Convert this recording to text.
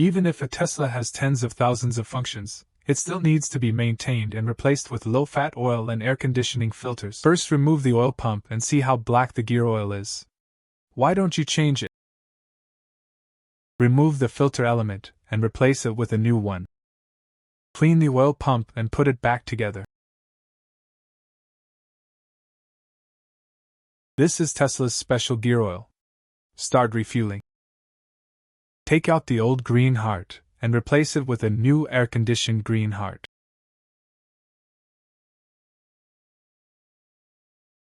Even if a Tesla has tens of thousands of functions, it still needs to be maintained and replaced with low-fat oil and air conditioning filters. First, remove the oil pump and see how black the gear oil is. Why don't you change it? Remove the filter element and replace it with a new one. Clean the oil pump and put it back together. This is Tesla's special gear oil. Start refueling. Take out the old green heart and replace it with a new air-conditioned green heart.